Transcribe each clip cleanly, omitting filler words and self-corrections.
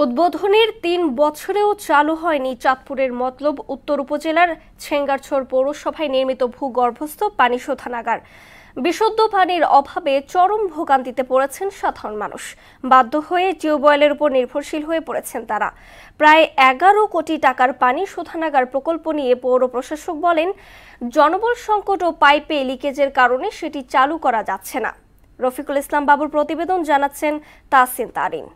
উদ্বোধনের ৩ বছরেও চালু হয়নি চাঁদপুরের মতলব উত্তর উপজেলার ছেঙ্গারছড় পৌরসভায় নির্মিত ভূগর্ভস্থ পানি শোধনাগার। বিশুদ্ধ পানির অভাবে চরম ভোগান্তিতে পড়েছেন সাধারণ মানুষ। বাধ্য হয়ে টিউবওয়েলের উপর নির্ভরশীল হয়ে পড়েছেন তারা। প্রায় ১১ কোটি টাকার পানি শোধনাগার প্রকল্প নিয়ে পৌর প্রশাসক বলেন, জনবল সংকট ও পাইপে লিকেজের কারণে সেটি চালু করা যাচ্ছে না। রফিকুল ইসলাম বাবুর প্রতিবেদন, জানাচ্ছেন তাহসিন তারিন।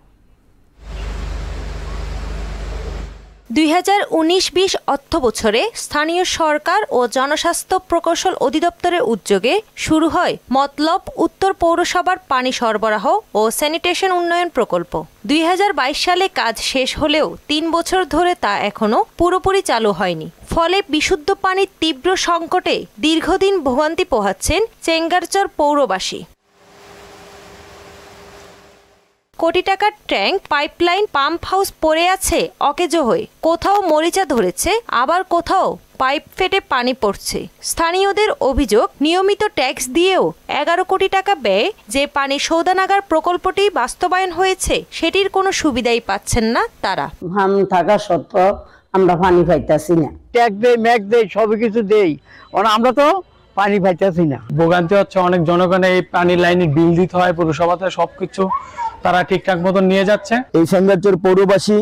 2019-20 অর্থবছরে স্থানীয় সরকার ও জনস্বাস্থ্য প্রকৌশল অধিদপ্তরের উদ্যোগে শুরু হয় মতলব উত্তর পৌরসভার পানি সরবরাহ ও স্যানিটেশন উন্নয়ন প্রকল্প। 2022 সালে কাজ শেষ হলেও 3 বছর ধরে তা এখনো পুরোপুরি চালু হয়নি। ফলে বিশুদ্ধ পানির তীব্র সংকটে দীর্ঘদিন ভোগান্তি পোহাচ্ছেন চেঙ্গারচর পৌরবাসী। কোটি টাকার ট্যাঙ্ক, পাইপলাইন, পাম্প হাউস পড়ে আছে অকেজো হয়ে। কোথাও মরিচা ধরেছে, আবার কোথাও পাইপ ফেটে পানি পড়ছে। স্থানীয়দের অভিযোগ, নিয়মিত ট্যাক্স দিয়েও 11 কোটি টাকা ব্যয়ে যে পানি শোধনাগার প্রকল্পটি বাস্তবায়ন হয়েছে সেটির কোনো সুবিধাই পাচ্ছেন না তারা। হাম থাকা সত্ত্বেও আমরা পানি পাইতাছি না। ট্যাক্স দেই, ম্যাক দেই, সব কিছু দেই, আমরা তো পানি পাইতাছি না। ভোগান্তি হচ্ছে অনেক জনগণের। এই পানির লাইনের বিল দিতে হয় পৌরসভাতে, সবকিছু তারা ঠিকঠাক মতো নিয়ে যাচ্ছে। এই চেঙ্গারচর পৌরবাসী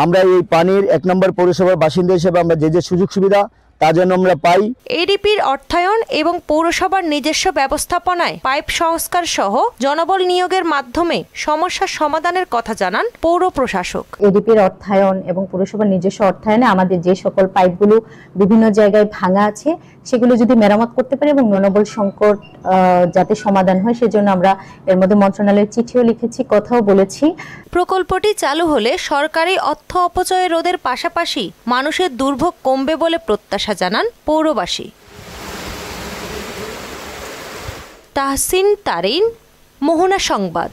আমরা এই পানির 1 নম্বর পৌরসভার বাসিন্দা হিসেবে আমরা যে সুযোগ সুবিধা তা যেন আমরা পাই। এডিপির অর্থায়ন এবং পৌরসভার নিজস্ব ব্যবস্থাপনায় পাইপ সংস্কার সহ জনবল নিয়োগের মাধ্যমে সমস্যার সমাধানের কথা জানান পৌর প্রশাসক। এডিপির অর্থায়ন এবং পৌরসভার নিজস্ব অর্থায়নে আমাদের যে সকল পাইপগুলো বিভিন্ন জায়গায় ভাঙা আছে সেগুলো যদি মেরামত করতে পারি এবং জনবল সংকট যাতে সমাধান হয় সেজন্য আমরা এর মধ্যে মন্ত্রণালয়ের চিঠিও লিখেছি, কথাও বলেছি। প্রকল্পটি চালু হলে সরকারি অর্থ অপচয় রোধের পাশাপাশি মানুষের দুর্ভোগ কমবে বলে প্রত্যাশা জানান পৌরবাসী। তাহসিন তারিন, মোহনা সংবাদ।